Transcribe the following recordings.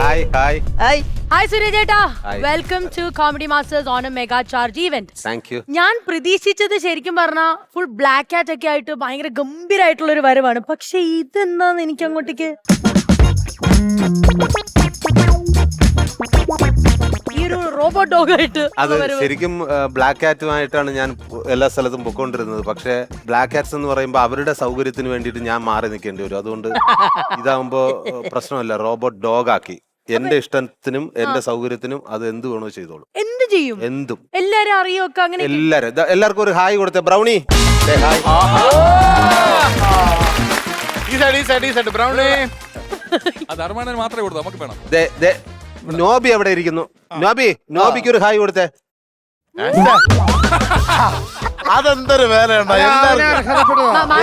Hi hi hi hi സുരേഷേട്ടാ, Hi. Welcome to Comedy Masters on a mega charge event. Thank you. ഞാൻ പ്രതീക്ഷിച്ചത് ശരിക്കും പറഞ്ഞാൽ full black ആറ്റ് ഒക്കെ ആയിട്ട് ഭയങ്കര ഗംഭീരായിട്ടുള്ള ഒരു വരവാണ്. പക്ഷെ ഇതെന്താന്ന് എനിക്ക് അങ്ങോട്ടേക്ക് ഈ ഒരു റോബോട്ട് ഡോഗ് ആയിട്ട് അത് ശരിക്കും ബ്ലാക്ക് കാറ്റുമായിട്ടാണ് ഞാൻ എല്ലാ സ്ഥലത്തും പൊക്കോണ്ടിരുന്നത്. പക്ഷെ ബ്ലാക്ക് കാറ്റ്സ് എന്ന് പറയുമ്പോൾ അവരുടെ സൗകര്യത്തിന് വേണ്ടിയിട്ട് ഞാൻ മാറി നിൽക്കേണ്ടി വരും. അതുകൊണ്ട് ഇതാവുമ്പോ പ്രശ്നമല്ല, റോബോട്ട് ഡോഗ് ആക്കി എന്റെ ഇഷ്ടത്തിനും എന്റെ സൗകര്യത്തിനും അത് എന്ത് വേണോ ചെയ്തോളൂ. എന്ത് ചെയ്യും? എന്തും. എല്ലാരും അറിയൊക്കെ അങ്ങനെ. എല്ലാവർക്കും ഒരു ഹായ് കൊടുത്തേ. Brownie hi. ബ്രൗണി അത് അർമാനൻ മാത്രമേ കൊടുത്തു, നമുക്ക് വേണം. നോബി എവിടെ ഇരിക്കുന്നു? നോബിക്ക് ഒരു ഹായ് കൊടുത്തേ. അതെന്തൊരു വേലയുണ്ടോ?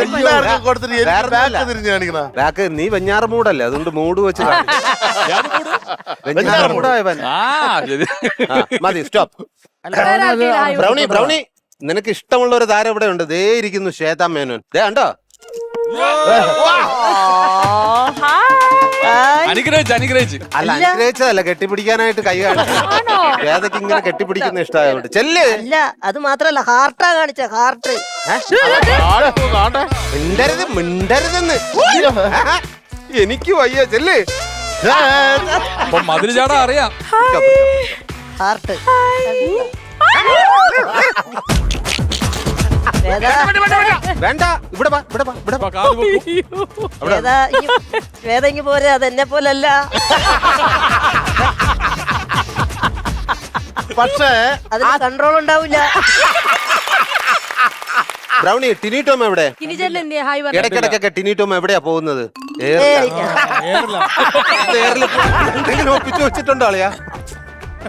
എല്ലാവർക്കും കൊടുത്തിട്ട് ബാക്ക് നീ വെഞ്ഞാറ് മൂടല്ലേ, അതുകൊണ്ട് മൂട് വെച്ച് മതി. സ്റ്റോപ്പ്. ബ്രൗണി നിനക്ക് ഇഷ്ടമുള്ള ഒരു താരം ഇവിടെ ഉണ്ട്. ദേ ഇരിക്കുന്നു ശ്വേത മേനോൻ. ദേ കണ്ടോ? അനുഗ്രഹിച്ച് അല്ല, അനുഗ്രഹിച്ചതല്ല, കെട്ടിപ്പിടിക്കാനായിട്ട് കൈ കാണിച്ചു. ശ്വേതക്ക് ഇങ്ങനെ കെട്ടിപ്പിടിക്കുന്ന ഇഷ്ടമായോണ്ട് ചെല്ല്. അല്ല, അത് മാത്രല്ല, ഹാർട്ടാ കാണിച്ച ഹാർട്ട്. മിണ്ടരുതെന്ന് എനിക്ക് വയ്യ. ചെല്ല്. മതിൽ ചാടാ അറിയാം. ഹാർട്ട് വേണ്ട, ഇവിടെ വേദങ്ങി പോരെ, അതെന്നെ പോലല്ല. പക്ഷേ അതിന് കൺട്രോൾ ഉണ്ടാവില്ല. ബ്രൗണി, ടിനിടോം എവിടെ? ഇടയ്ക്കിടയ്ക്കൊക്കെ ടിനിടോം എവിടെയാ പോകുന്നത്? ഒപ്പിച്ചു വെച്ചിട്ടുണ്ടോ ആളിയാ?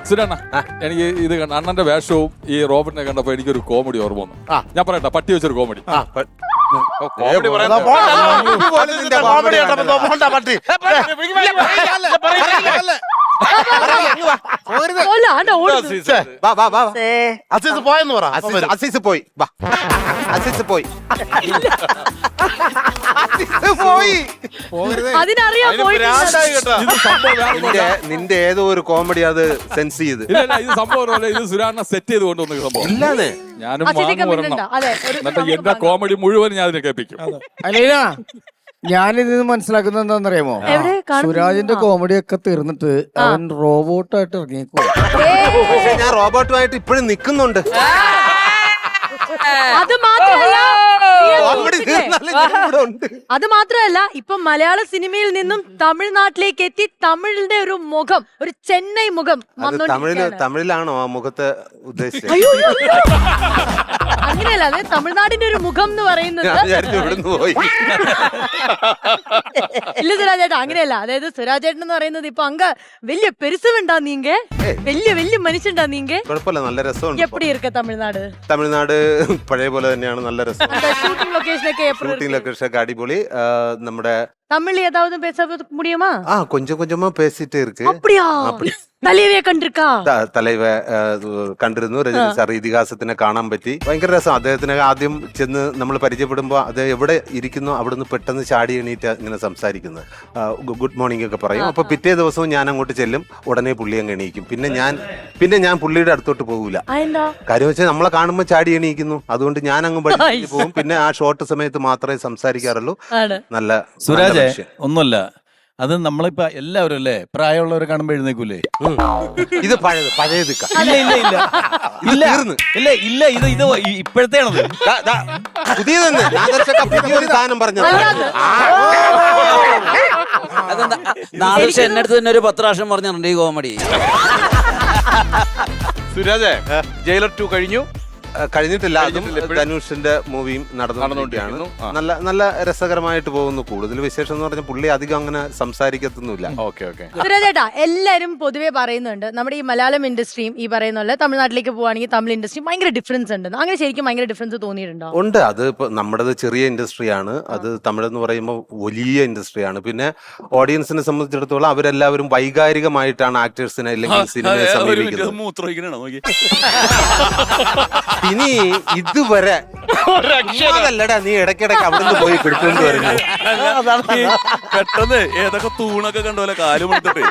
സുരണ്ണ, എനിക്ക് ഇത് അണ്ണന്റെ വേഷവും ഈ റോബർട്ടിനെ കണ്ടപ്പോ എനിക്കൊരു കോമഡി ഓർമ്മ വന്നു. ഞാൻ പറയട്ടെ, പട്ടി വെച്ചൊരു കോമഡി. പോയെന്ന് പറ. അസീസ് പോയി. നിന്റെ ഏതോ ഒരു കോമഡി അത് സെൻസ് ചെയ്ത് ഇത് സംഭവം ഇത് സുരാണ്ണ സെറ്റ് ചെയ്ത് കൊണ്ടുവന്ന സംഭവം ഇല്ലാതെ ഞാനും എന്നിട്ട് എന്റെ കോമഡി മുഴുവൻ ഞാൻ അതിനെ കേൾപ്പിക്കും. ഞാനിത് മനസ്സിലാക്കുന്നത് എന്താണെന്നറിയാമോ? സുരാജിന്റെ കോമഡി ഒക്കെ തീർന്നിട്ട് അവൻ റോബോട്ടായിട്ട് ഇറങ്ങിക്കോ. പക്ഷെ ഞാൻ റോബോട്ടുമായിട്ട് ഇപ്പോഴും നിൽക്കുന്നുണ്ട്. അത് മാത്രമല്ല, ഇപ്പൊ മലയാള സിനിമയിൽ നിന്നും തമിഴ്നാട്ടിലേക്ക് എത്തി തമിഴിന്റെ ഒരു മുഖം, ഒരു ചെന്നൈ മുഖം. തമിഴിലാണോ ആ മുഖത്തെ ഉദ്ദേശിച്ചത്? അങ്ങനെയല്ല, അത് തമിഴ്നാടിന്റെ ഒരു മുഖം എന്ന് പറയുന്നത്. ഇല്ല സുരാജേട്ടാ, അങ്ങനെയല്ല. അതായത് സുരാജേട്ടൻ എന്ന് പറയുന്നത് ഇപ്പൊ അങ്ങ് വലിയ പെരുസുണ്ടാ നീങ്ക, വലിയ വലിയ മനുഷ്യണ്ടാ നീങ്ക. കുഴപ്പമില്ല, നല്ല രസമുണ്ട്. എപ്പടി ഇരിക്ക തമിഴ്നാട് പഴയ പോലെ തന്നെയാണ്, നല്ല രസം. ഷൂട്ടിംഗ് ലൊക്കേഷൻ ഒക്കെ അടിപൊളി. നമ്മുടെ தமிழ் ஏதாவது பேச முடியுமா? கொஞ்சம் கொஞ்சமா பேசிட்டே இருக்கு. அப்படியா? தலைவே കണ്ടിരിക്കാ? തലൈവ കണ്ടിരുന്നു. രജനി സാർ ഇതിഹാസത്തിനെ കാണാൻ പറ്റി. ഭയങ്കര രസം. അദ്ദേഹത്തിനെ ആദ്യം ചെന്ന് നമ്മൾ പരിചയപ്പെടുമ്പോൾ അത് എവിടെ ഇരിക്കുന്നു അവിടുന്ന് പെട്ടെന്ന് ചാടി എണീറ്റ് ഇങ്ങനെ സംസാരിക്കുന്നത്, ഗുഡ് മോർണിംഗ് ഒക്കെ പറയും. അപ്പൊ പിറ്റേ ദിവസവും ഞാൻ അങ്ങോട്ട് ചെല്ലും, ഉടനെ പുള്ളി അങ്ങ് എണീക്കും. പിന്നെ ഞാൻ പുള്ളിയുടെ അടുത്തോട്ട് പോകൂല. കാര്യം വെച്ചാൽ നമ്മളെ കാണുമ്പോൾ ചാടി എണീക്കുന്നു. അതുകൊണ്ട് ഞാൻ അങ്ങ് പഠിച്ചു പോകും. പിന്നെ ആ ഷോർട്ട് സമയത്ത് മാത്രമേ സംസാരിക്കാറുള്ളൂ. നല്ല സുരാജ് ഒന്നുമല്ല, അത് നമ്മളിപ്പോ എല്ലാവരും അല്ലേ പ്രായമുള്ളവരെ കാണുമ്പോ എഴുന്നേക്കൂലേ? ഇത് പഴയത് ഇല്ല ഇത് ഇപ്പോഴത്തെയാണത്. പുതിയൊരു സാധനം പറഞ്ഞത്. നാദർശ എന്നെ അടുത്ത് തന്നെ ഒരു 10 പ്രാവശ്യം പറഞ്ഞിട്ടുണ്ട് ഈ കോമഡി. സുരാജേ, ജയിലർ 2 കഴിഞ്ഞിട്ടില്ല. അതും ധനുഷിന്റെ മൂവിയും നടന്നുകൊണ്ടിരിക്കുകയാണ്. നല്ല രസകരമായിട്ട് പോകുന്നു. കൂടുതൽ വിശേഷം എന്ന് പറഞ്ഞാൽ പുള്ളി അധികം അങ്ങനെ സംസാരിക്കത്തൊന്നുമില്ല. സുരാജേട്ടാ, എല്ലാരും പൊതുവെ പറയുന്നുണ്ട് നമ്മുടെ ഈ മലയാളം ഇൻഡസ്ട്രിയും ഈ പറയുന്ന പോലെ തമിഴ്നാട്ടിലേക്ക് പോവാണെങ്കിൽ തമിഴ് ഇൻഡസ്ട്രി ഭയങ്കര ഡിഫറൻസ് ഉണ്ട്. അങ്ങനെ ശരിക്കും ഭയങ്കര ഡിഫറൻസ് തോന്നിയിട്ടുണ്ടോ? ഉണ്ട്. അത് ഇപ്പൊ നമ്മുടേത് ചെറിയ ഇൻഡസ്ട്രിയാണ്. അത് തമിഴെന്ന് പറയുമ്പോൾ വലിയ ഇൻഡസ്ട്രിയാണ്. പിന്നെ ഓഡിയൻസിനെ സംബന്ധിച്ചിടത്തോളം അവരെല്ലാവരും വൈകാരികമായിട്ടാണ് ആക്ടേഴ്സിനെ അല്ലെങ്കിൽ സിനിമയെ സമീപിക്കുന്നത്. ഇനി ഇതുവരെ അതല്ലടാ നീ ഇടയ്ക്കിടയ്ക്ക് അവിടുന്ന് പോയി പിടിച്ചോണ്ട് വരുന്നു. ഈ പെട്ടെന്ന് ഏതൊക്കെ തൂണൊക്കെ കണ്ടോലെ കാലും എടുത്തിട്ട്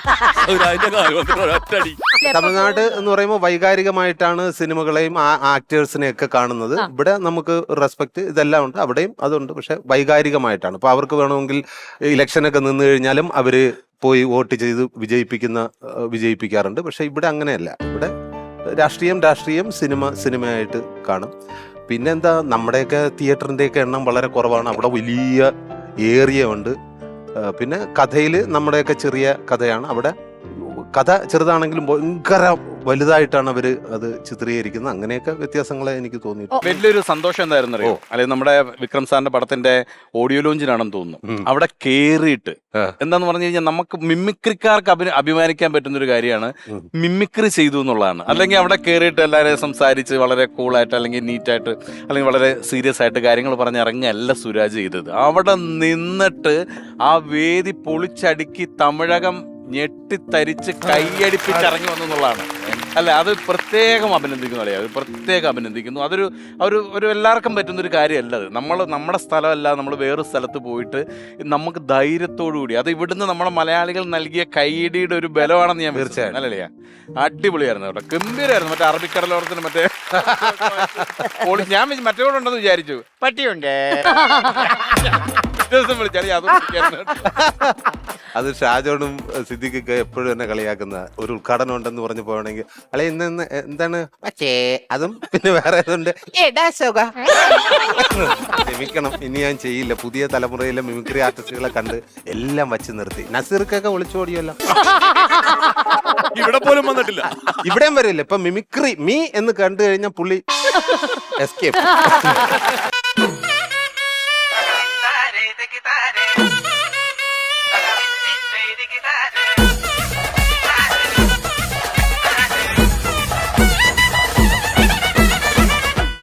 സുരാജിന്റെ കാലും എടുത്തിട്ട് ഒരൊറ്റടി. തമിഴ്നാട് എന്ന് പറയുമ്പോൾ വൈകാരികമായിട്ടാണ് സിനിമകളെയും ആക്ടേഴ്സിനെയും ഒക്കെ കാണുന്നത്. ഇവിടെ നമുക്ക് റെസ്പെക്ട് ഇതെല്ലാം ഉണ്ട്, അവിടെയും അതുണ്ട്. പക്ഷെ വൈകാരികമായിട്ടാണ്. ഇപ്പൊ അവർക്ക് വേണമെങ്കിൽ ഇലക്ഷനൊക്കെ നിന്ന് കഴിഞ്ഞാലും അവര് പോയി വോട്ട് ചെയ്ത് വിജയിപ്പിക്കാറുണ്ട്. പക്ഷെ ഇവിടെ അങ്ങനെയല്ല. ഇവിടെ രാഷ്ട്രീയം, സിനിമയായിട്ട് കാണും. പിന്നെന്താ, നമ്മുടെയൊക്കെ തിയേറ്ററിന്റെയൊക്കെ എണ്ണം വളരെ കുറവാണ്. അവിടെ വലിയ ഏരിയ ഉണ്ട്. പിന്നെ കഥയിൽ നമ്മുടെയൊക്കെ ചെറിയ കഥയാണ്. അവിടെ കഥ ചെറുതാണെങ്കിലും ഭയങ്കര വലുതായിട്ടാണ് അവര് അത് ചിത്രീകരിക്കുന്നത്. അങ്ങനെയൊക്കെ വ്യത്യാസങ്ങളെ എനിക്ക് തോന്നിയിട്ടുണ്ട്. വലിയൊരു സന്തോഷം എന്തായിരുന്നു അറിയോ? അല്ലെങ്കിൽ നമ്മുടെ വിക്രം സാറിന്റെ പടത്തിന്റെ ഓഡിയോ ലോഞ്ചിനാണെന്ന് തോന്നുന്നു. അവിടെ കേറിയിട്ട് എന്താന്ന് പറഞ്ഞു കഴിഞ്ഞാൽ നമുക്ക് മിമിക്രിക്കാർക്ക് അഭിമാനിക്കാൻ പറ്റുന്ന ഒരു കാര്യമാണ് മിമിക്രി ചെയ്തു എന്നുള്ളതാണ്. അല്ലെങ്കിൽ അവിടെ കേറിയിട്ട് എല്ലാവരെയും സംസാരിച്ച് വളരെ കൂളായിട്ട് അല്ലെങ്കിൽ നീറ്റായിട്ട് അല്ലെങ്കിൽ വളരെ സീരിയസ് ആയിട്ട് കാര്യങ്ങൾ പറഞ്ഞ് ഇറങ്ങിയല്ല സുരാജ് ചെയ്തത്. അവിടെ നിന്നിട്ട് ആ വേദി പൊളിച്ചടുക്കി തമിഴകം ഞെട്ടിത്തരിച്ച് കൈയടിപ്പിച്ചിറങ്ങി വന്നെന്നുള്ളതാണ്. അല്ല, അത് പ്രത്യേകം അഭിനന്ദിക്കുന്നു. അറിയാം, അത് പ്രത്യേകം അഭിനന്ദിക്കുന്നു. അതൊരു ഒരു എല്ലാവർക്കും പറ്റുന്നൊരു കാര്യമല്ല. അത് നമ്മുടെ സ്ഥലമല്ല, നമ്മൾ വേറൊരു സ്ഥലത്ത് പോയിട്ട് നമുക്ക് ധൈര്യത്തോടു കൂടി, അത് ഇവിടുന്ന് നമ്മുടെ മലയാളികൾ നൽകിയ കൈയിടിയുടെ ഒരു ബലമാണെന്ന് ഞാൻ തീർച്ചയായും അല്ലേ. അടിപൊളിയായിരുന്നു കേട്ടോ, ഗംഭീരമായിരുന്നു. മറ്റേ അറബിക്കടലോരത്തിന് മറ്റേ ഞാൻ മറ്റേ കൂടെ ഉണ്ടെന്ന് വിചാരിച്ചു. പട്ടിയുണ്ടേ ദിവസം വിളിച്ചാൽ അത് ഷാജോണും സിദ്ദിഖൊക്കെ എപ്പോഴും എന്നെ കളിയാക്കുന്ന ഒരു ഉദ്ഘാടനം ഉണ്ടെന്ന് പറഞ്ഞു പോകണമെങ്കിൽ അല്ലെ ഇന്ന് എന്താണ് പക്ഷേ അതും പിന്നെ വേറെ ഏതുണ്ട് ക്ഷമിക്കണം, ഇനി ഞാൻ ചെയ്യില്ല. പുതിയ തലമുറയിലെ മിമിക്രി ആർട്ടിസ്റ്റുകളെ കണ്ട് എല്ലാം വച്ച് നിർത്തി. നസീർക്കൊക്കെ ഒളിച്ചോടിയല്ലോ, ഇവിടെ പോലും വന്നിട്ടില്ല. ഇവിടെയും വരില്ല. ഇപ്പൊ മിമിക്രി മീ എന്ന് കണ്ടു കഴിഞ്ഞാൽ പുള്ളി എസ്കേപ്പ്. Guitarre,